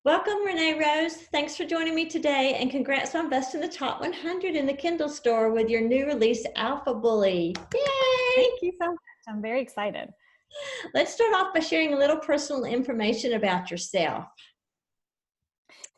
Welcome, Renee Rose. Thanks for joining me today, and congrats on busting the top 100 in the Kindle store with your new release, Alpha Bully. Yay! Thank you so much. I'm very excited. Let's start off by sharing a little personal information about yourself.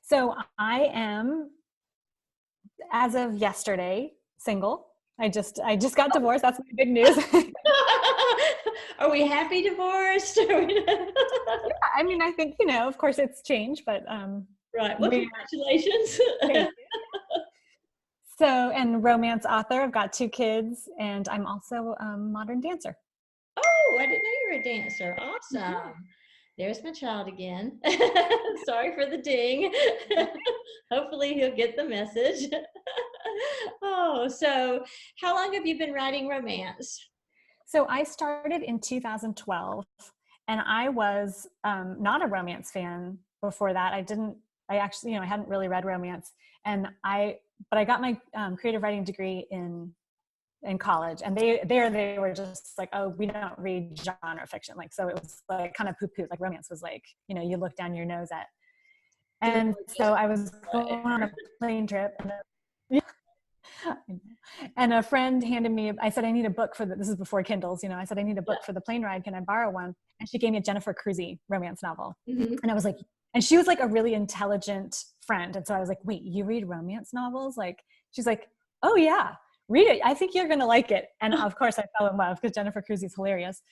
So I am, as of yesterday, single. I just got divorced. That's my big news. Are we happy divorced? I mean, I think, of course it's changed, but right. Well, congratulations. Thank you. So, and romance author. I've got 2 kids, and I'm also a modern dancer. Oh, I didn't know you were a dancer. Awesome. There's my child again. Sorry for the ding. Hopefully he'll get the message. Oh, so how long have you been writing romance? So I started in 2012, and I was not a romance fan before that. I actually, I hadn't really read romance, but I got my creative writing degree in college, and they were just like, oh, we don't read genre fiction. Like, so it was like kind of poo-poo. Like romance was like, you look down your nose at. And so I was going on a plane trip, and a friend handed me, I said, I need a book this is before Kindles, I said, I need a book for the plane ride. Can I borrow one? And she gave me a Jennifer Cruzy romance novel. Mm-hmm. And I was like, and she was like a really intelligent friend. And so I was like, wait, you read romance novels? Like, she's like, oh yeah, read it. I think you're going to like it. And of course I fell in love because Jennifer Cruzy is hilarious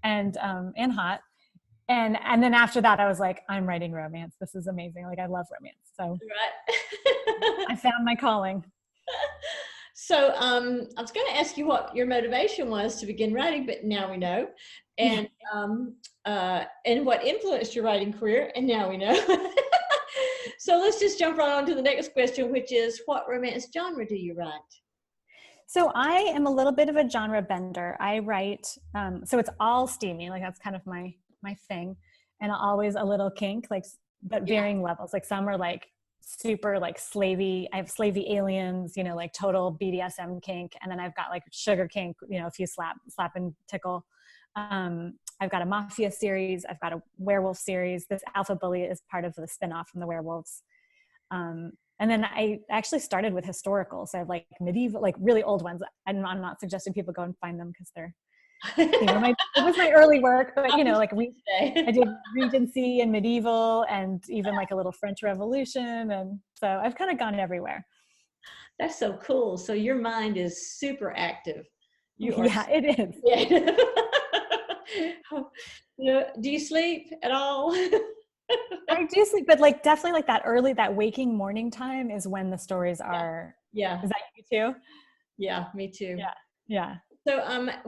and hot. And then after that, I was like, I'm writing romance. This is amazing. Like, I love romance. So right. I found my calling. So I was going to ask you what your motivation was to begin writing, but now we know. And what influenced your writing career, and now we know. So let's just jump right on to the next question, which is, what romance genre do you write? So I am a little bit of a genre bender. I write, so it's all steamy, like that's kind of my thing, and always a little kink, like, but varying levels. Like some are like super like slavey. I have slavey aliens, like total BDSM kink, and then I've got like sugar kink, a few slap and tickle. I've got a mafia series. I've got a werewolf series. This Alpha Bully is part of the spinoff from the werewolves. And then I actually started with historical. So I have like medieval, like really old ones. I'm not suggesting people go and find them because they're, it was my early work, but like I did Regency and medieval and even like a little French Revolution. And so I've kind of gone everywhere. That's so cool. So your mind is super active. Yeah, it is. Yeah. Do you sleep at all? I do sleep, but like definitely like that waking morning time is when the stories are. Yeah. Is that you too? Yeah, me too. Yeah. So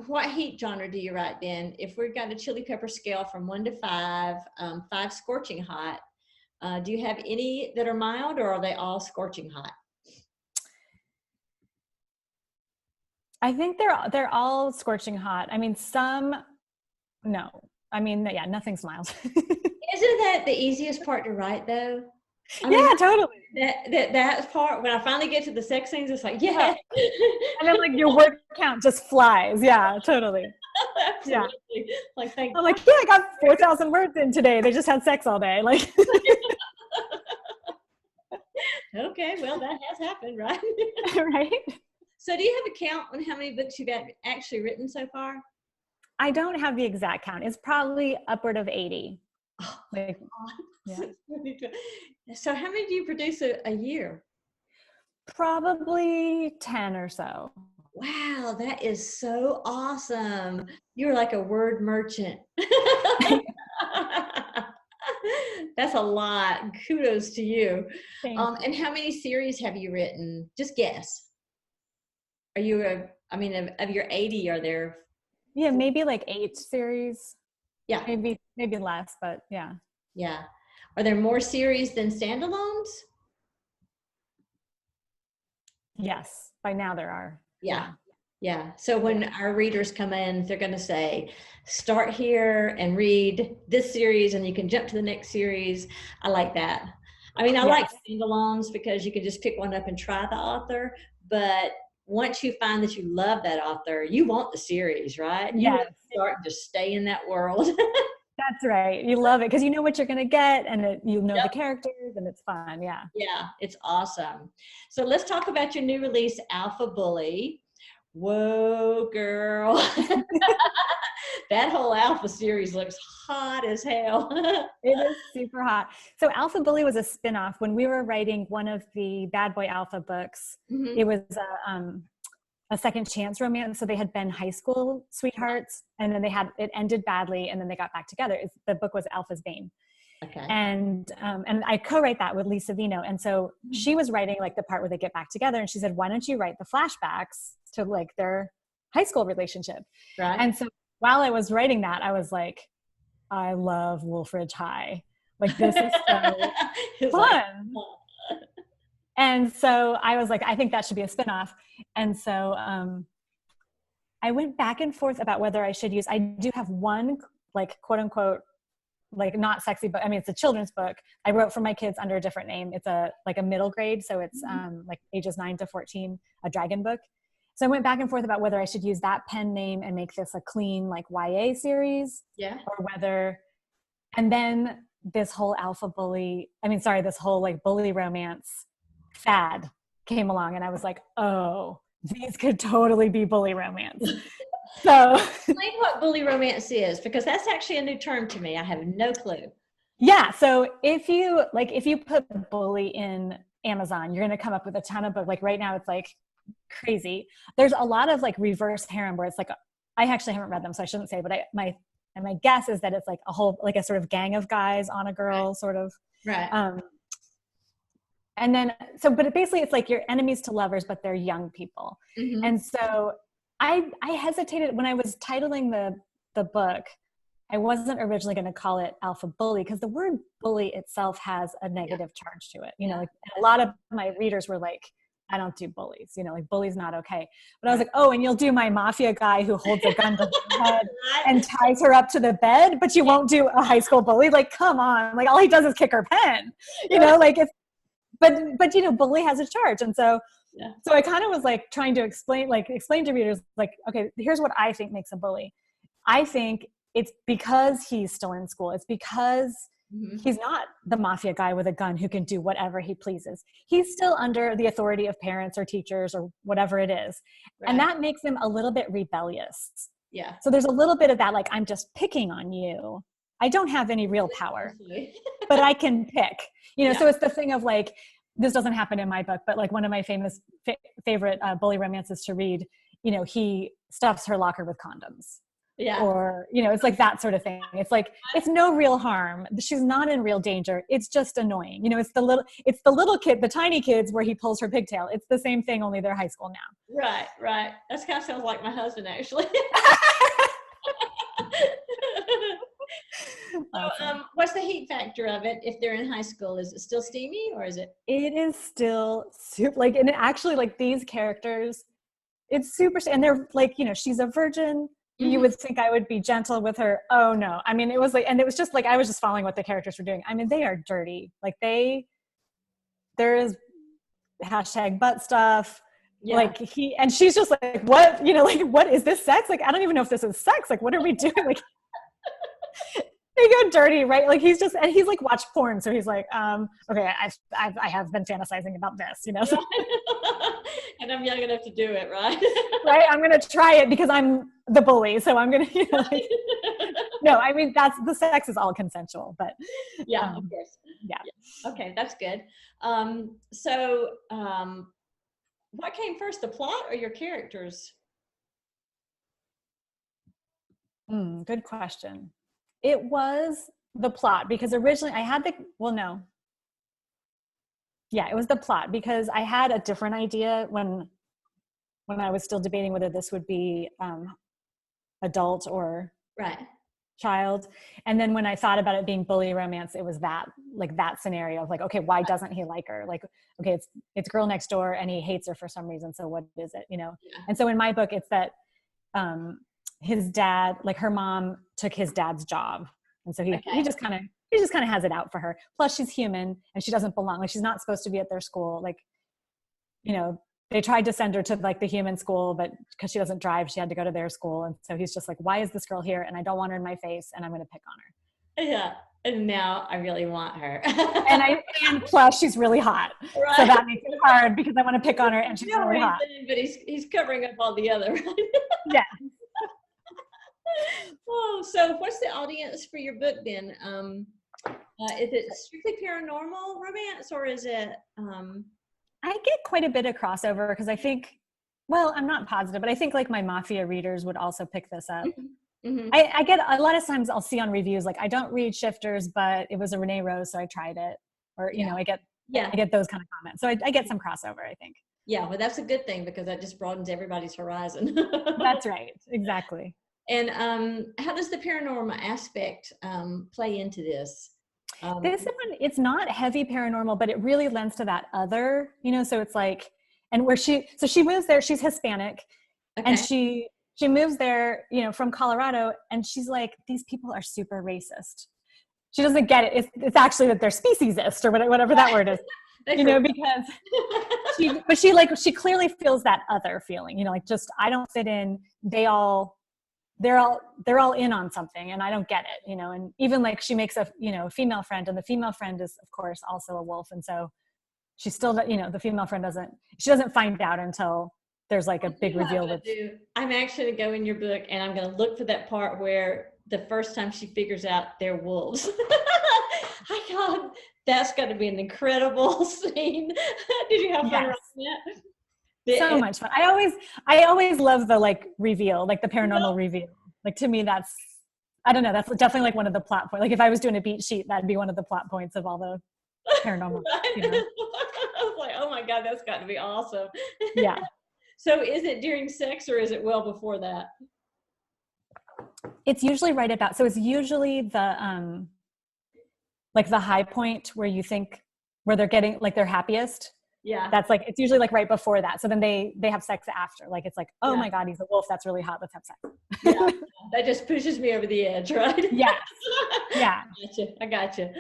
what heat genre do you write then? If we've got a chili pepper scale from 1 to 5, 5 scorching hot, do you have any that are mild, or are they all scorching hot? I think they're all scorching hot. I mean, nothing's mild. Isn't that the easiest part to write though? Totally. That part, when I finally get to the sex scenes, it's like, yeah. And then like your word count just flies. Yeah, totally. Absolutely. Yeah. Like, I'm like, I got 4,000 words in today. They just had sex all day. Like. Okay, well, that has happened, right? Right. So do you have a count on how many books you've actually written so far? I don't have the exact count. It's probably upward of 80. Oh, like, yeah. So how many do you produce a year? Probably 10 or so. Wow, that is so awesome. You're like a word merchant. That's a lot. Kudos to you. And how many series have you written? Just guess. Are you of your 80, are there? Yeah, maybe like 8 series. Yeah. Maybe less, but yeah. Yeah. Are there more series than standalones? Yes, by now there are. Yeah. So when our readers come in, they're going to say, start here and read this series and you can jump to the next series. I like that. I mean, I like standalones because you can just pick one up and try the author, but once you find that you love that author, you want the series, right? Yeah. You start to stay in that world. That's right. You love it because you know what you're going to get, and you know the Yep. characters, and it's fun. Yeah. Yeah, it's awesome. So let's talk about your new release, Alpha Bully. Whoa, girl. That whole Alpha series looks hot as hell. It is super hot. So Alpha Bully was a spinoff. When we were writing one of the Bad Boy Alpha books, Mhm. it was a second chance romance. So they had been high school sweethearts, and then it ended badly, and then they got back together. The book was Alpha's Bane. Okay. And I co-write that with Lisa Vino. And so she was writing like the part where they get back together, and she said, why don't you write the flashbacks to like their high school relationship? Right. And so while I was writing that, I was like, I love Wolfridge High. Like, this is so fun. And so I was like, I think that should be a spinoff. And so I went back and forth about whether I should use, I do have one like quote unquote, like not sexy book. I mean, it's a children's book I wrote for my kids under a different name. It's like a middle grade. So it's like ages 9 to 14, a dragon book. So I went back and forth about whether I should use that pen name and make this a clean like YA series, or whether, and then this whole this whole like bully romance fad came along, and I was like, oh, these could totally be bully romance. So explain what bully romance is, because that's actually a new term to me. I have no clue. Yeah. So if you put bully in Amazon, you're going to come up with a ton of books. Like right now it's like crazy. There's a lot of like reverse harem where it's like, I actually haven't read them, so I shouldn't say, but my guess is that it's like a whole, like a sort of gang of guys on a girl sort of. Right. And then, but basically it's like you're enemies to lovers, but they're young people. Mm-hmm. And so I hesitated when I was titling the book. I wasn't originally going to call it Alpha Bully because the word bully itself has a negative charge to it. You know, like a lot of my readers were like, I don't do bullies, you know, like bully's not okay. But I was like, oh, and you'll do my mafia guy who holds a gun to her head and ties her up to the bed, but you won't do a high school bully. Like, come on. Like all he does is kick her pen, you know, like it's, but you know, bully has a charge. And so, so I kind of was like trying to explain to readers, like, okay, here's what I think makes a bully. I think it's because he's still in school. It's because he's not the mafia guy with a gun who can do whatever he pleases. He's still under the authority of parents or teachers or whatever it is. Right. And that makes him a little bit rebellious. Yeah. So there's a little bit of that, like, I'm just picking on you. I don't have any real power, but I can pick, you know? So it's the thing of like, this doesn't happen in my book, but like one of my favorite bully romances to read, you know, he stuffs her locker with condoms. Yeah. Or, you know, it's like that sort of thing. It's like, it's no real harm. She's not in real danger. It's just annoying. You know, it's the little kid, the tiny kids where he pulls her pigtail. It's the same thing, only they're high school now. Right, right. That's kind of sounds like my husband, actually. So, what's the heat factor of it if they're in high school? Is it still steamy or is it? It is still super, like, and actually like these characters, it's super, and they're like, you know, she's a virgin. You would think I would be gentle with her. Oh no. I mean, it was like, and it was just like, I was just following what the characters were doing. I mean, they are dirty. Like there is hashtag butt stuff. Yeah. Like and she's just like, what, you know, like, what is this sex? Like, I don't even know if this is sex. Like, what are we doing? Like, they go dirty, right? Like he's like watched porn. So he's like, okay, I have been fantasizing about this, you know? So, and I'm young enough to do it, right? Right. I'm going to try it because I'm the bully. So I'm going to, you know, like, no, I mean, the sex is all consensual, but yeah, of course. Yeah. Okay. That's good. So what came first, the plot or your characters? Good question. It was the plot because originally I had it was the plot because I had a different idea when I was still debating whether this would be adult or child. And then when I thought about it being bully romance, it was that scenario of like, okay, why doesn't he like her? Like, okay, it's girl next door and he hates her for some reason. So what is it, you know? Yeah. And so in my book, it's that his dad, like her mom took his dad's job. And so he just kind of has it out for her. Plus she's human and she doesn't belong. Like she's not supposed to be at their school. Like, you know, they tried to send her to like the human school, but because she doesn't drive, she had to go to their school. And so he's just like, why is this girl here? And I don't want her in my face and I'm going to pick on her. Yeah. And now I really want her. And plus she's really hot. So Right. that makes it hard because I want to pick on her and she's You know really what he's hot. saying, but he's covering up all the other, right? Yeah. Oh, so what's the audience for your book then? Is it strictly paranormal romance, or is it I get quite a bit of crossover because I think, well, I'm not positive, but I think like my mafia readers would also pick this up. mm-hmm. I get a lot of times I'll see on reviews, like I don't read shifters, but it was a Renee Rose, so I tried it. Or, you know, I get those kind of comments. So I get some crossover, I think. Yeah, well, that's a good thing because that just broadens everybody's horizon. That's right. Exactly. And how does the paranormal aspect play into this? This one, it's not heavy paranormal, but it really lends to that other, you know, so it's like, and where she moves there, she's Hispanic, okay. and she moves there, you know, from Colorado, and she's like, these people are super racist. She doesn't get it. It's actually that they're speciesist or whatever that word is, you know, because she clearly feels that other feeling, you know, like just, I don't fit in. They're all in on something and I don't get it, you know. And even like she makes a, you know, female friend, and the female friend is of course also a wolf. And so she still, you know, the female friend doesn't find out until there's like a big reveal. I'm actually going to go in your book and I'm going to look for that part where the first time she figures out they're wolves. I thought that's got to be an incredible scene. Did you have fun writing that? So much fun. I always love the like reveal, like the paranormal reveal. Like to me, that's, I don't know, that's definitely like one of the plot points. Like if I was doing a beat sheet, that'd be one of the plot points of all the paranormal. Right? You know? I was like, oh my God, that's got to be awesome. Yeah. So is it during sex or is it well before that? It's usually right about, so it's usually the, like the high point where you think, where they're getting like their happiest. Yeah. That's like, it's usually like right before that. So then they have sex after. Like, it's like, oh my God, he's a wolf. That's really hot. Let's have sex. Yeah. That just pushes me over the edge, right? Yes. Yeah. I gotcha.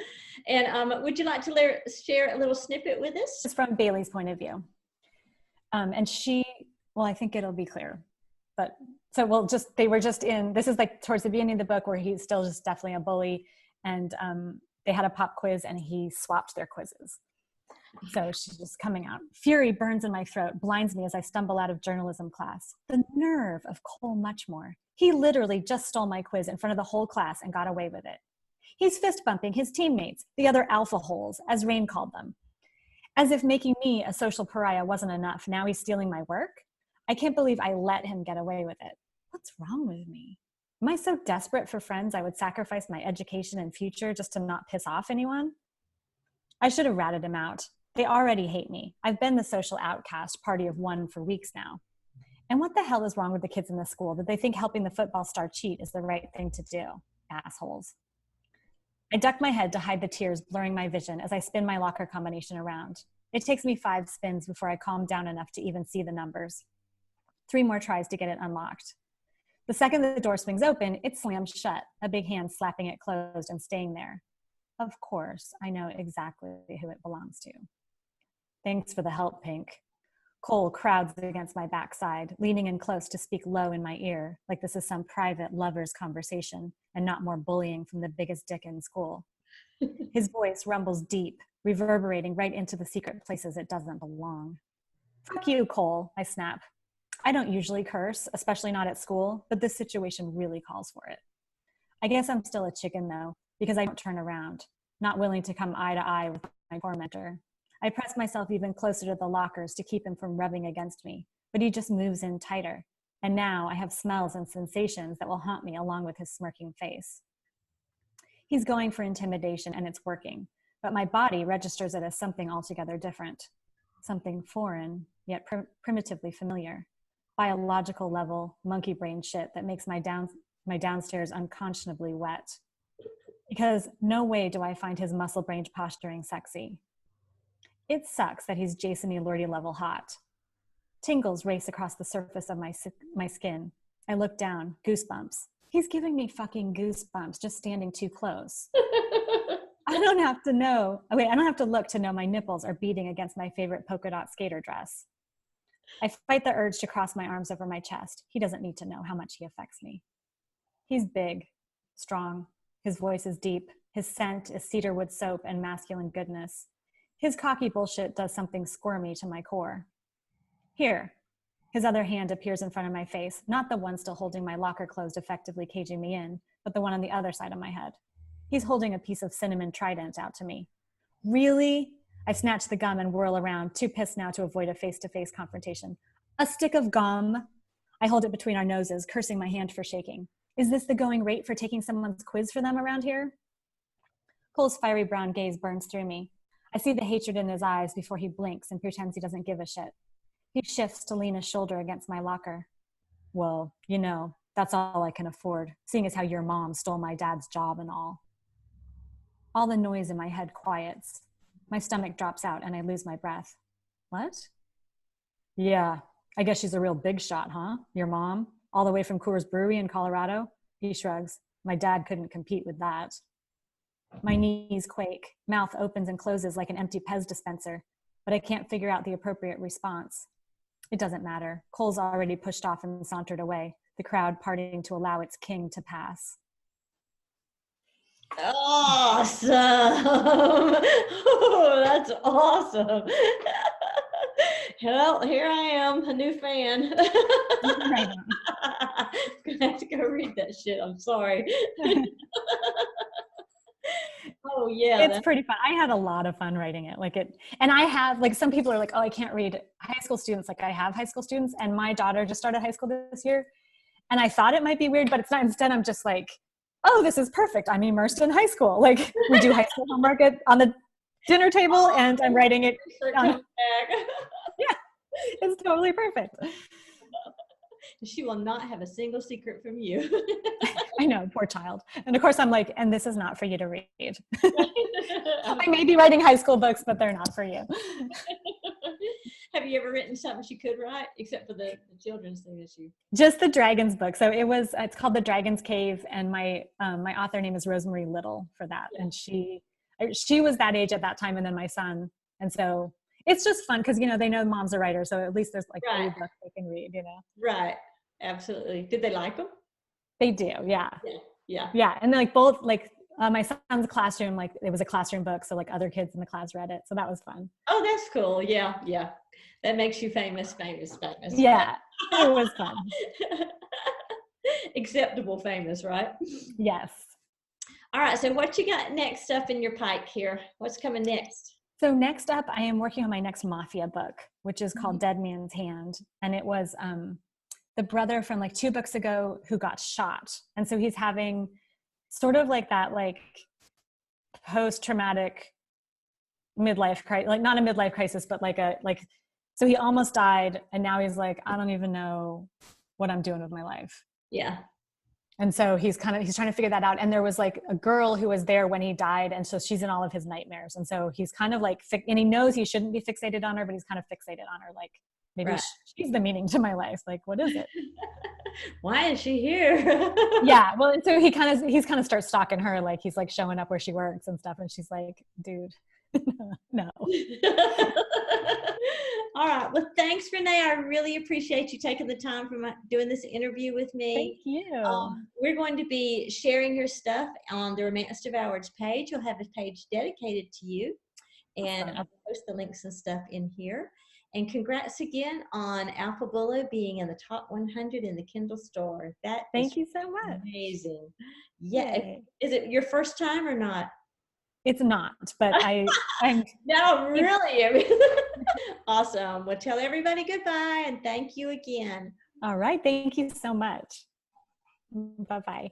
And would you like to share a little snippet with us? It's from Bailey's point of view. And well, I think it'll be clear, but so they were just in, this is like towards the beginning of the book where he's still just definitely a bully. And they had a pop quiz and he swapped their quizzes. So she's just coming out. Fury burns in my throat, blinds me as I stumble out of journalism class. The nerve of Cole Muchmore. He literally just stole my quiz in front of the whole class and got away with it. He's fist bumping his teammates, the other alpha holes, as Rain called them. As if making me a social pariah wasn't enough, now he's stealing my work? I can't believe I let him get away with it. What's wrong with me? Am I so desperate for friends I would sacrifice my education and future just to not piss off anyone? I should have ratted him out. They already hate me. I've been the social outcast, party of one for weeks now. And what the hell is wrong with the kids in the school that they think helping the football star cheat is the right thing to do? Assholes. I duck my head to hide the tears blurring my vision as I spin my locker combination around. It takes me 5 spins before I calm down enough to even see the numbers. 3 more tries to get it unlocked. The second the door swings open, it slams shut, a big hand slapping it closed and staying there. Of course, I know exactly who it belongs to. Thanks for the help, Pink. Cole crowds against my backside, leaning in close to speak low in my ear, like this is some private lover's conversation and not more bullying from the biggest dick in school. His voice rumbles deep, reverberating right into the secret places it doesn't belong. Fuck you, Cole, I snap. I don't usually curse, especially not at school, but this situation really calls for it. I guess I'm still a chicken, though, because I don't turn around, not willing to come eye to eye with my tormentor. I press myself even closer to the lockers to keep him from rubbing against me, but he just moves in tighter. And now I have smells and sensations that will haunt me along with his smirking face. He's going for intimidation and it's working, but my body registers it as something altogether different. Something foreign, yet primitively familiar. Biological level, monkey brain shit that makes my downstairs unconscionably wet. Because no way do I find his muscle brain posturing sexy. It sucks that he's Jason-y Lordy level hot. Tingles race across the surface of my skin. I look down, goosebumps. He's giving me fucking goosebumps just standing too close. I don't have to look to know my nipples are beating against my favorite polka dot skater dress. I fight the urge to cross my arms over my chest. He doesn't need to know how much he affects me. He's big, strong, His voice is deep. His scent is cedarwood soap and masculine goodness. His cocky bullshit does something squirmy to my core. Here. His other hand appears in front of my face, not the one still holding my locker closed, effectively caging me in, but the one on the other side of my head. He's holding a piece of cinnamon trident out to me. Really? I snatch the gum and whirl around, too pissed now to avoid a face-to-face confrontation. A stick of gum? I hold it between our noses, cursing my hand for shaking. Is this the going rate for taking someone's quiz for them around here? Cole's fiery brown gaze burns through me. I see the hatred in his eyes before he blinks and pretends he doesn't give a shit. He shifts to lean his shoulder against my locker. Well, you know, that's all I can afford, seeing as how your mom stole my dad's job and all. All the noise in my head quiets. My stomach drops out and I lose my breath. What? Yeah, I guess she's a real big shot, huh? Your mom? All the way from Coors Brewery in Colorado? He shrugs. My dad couldn't compete with that. My knees quake. Mouth opens and closes like an empty Pez dispenser, but I can't figure out the appropriate response. It doesn't matter. Cole's already pushed off and sauntered away, the crowd parting to allow its king to pass. Awesome. Oh, that's awesome. Well, here I am, a new fan. I'm gonna have to go read that shit. I'm sorry. Oh yeah, it's pretty fun. I had a lot of fun writing it. And I have, like, some people are like, oh, I can't read high school students. Like, I have high school students, and my daughter just started high school this year, and I thought it might be weird, but it's not. Instead, I'm just like, oh, this is perfect. I'm immersed in high school. Like, we do high school homework on the dinner table, and I'm writing it. Yeah, it's totally perfect. She will not have a single secret from you. I know, poor child. And of course I'm like, and this is not for you to read. I may be writing high school books, but they're not for you. Have you ever written something she could write, except for the children's thing issue? Just the Dragons book. So it's called The Dragon's Cave, and my author name is Rosemary Little for that. Yeah. And she was that age at that time, and then my son. And so it's just fun because, you know, they know mom's a writer, so at least there's like a book they can read, you know. Right. Absolutely. Did they like them? They do. Yeah. Yeah. Yeah. And like both, like my son's classroom, like it was a classroom book, so like other kids in the class read it, so that was fun. Oh, that's cool. Yeah. That makes you famous. Yeah. It was fun. Acceptable famous, right? Yes. All right. So what you got next up in your pike here? What's coming next? So next up, I am working on my next mafia book, which is called Dead Man's Hand. And it was the brother from like 2 books ago who got shot. And so he's having sort of like that, like post-traumatic midlife crisis, like not a midlife crisis, but so he almost died. And now he's like, I don't even know what I'm doing with my life. Yeah. And so he's trying to figure that out. And there was like a girl who was there when he died. And so she's in all of his nightmares. And so he's kind of like, and he knows he shouldn't be fixated on her, but he's kind of fixated on her. Like, maybe she's the meaning to my life. Like, what is it? Why is she here? Yeah. Well, and so he's kind of starts stalking her. Like, he's like showing up where she works and stuff. And she's like, dude, no. All right. Well, thanks, Renee. I really appreciate you taking the time for doing this interview with me. Thank you. We're going to be sharing your stuff on the Romance Devoureds page. You'll have a page dedicated to you. And I'll post the links and stuff in here. And congrats again on Alphabullo being in the top 100 in the Kindle store. Thank you so much. Amazing. Yeah. Yay. Is it your first time or not? It's not, but I'm No, really. Awesome. Well, tell everybody goodbye and thank you again. All right. Thank you so much. Bye-bye.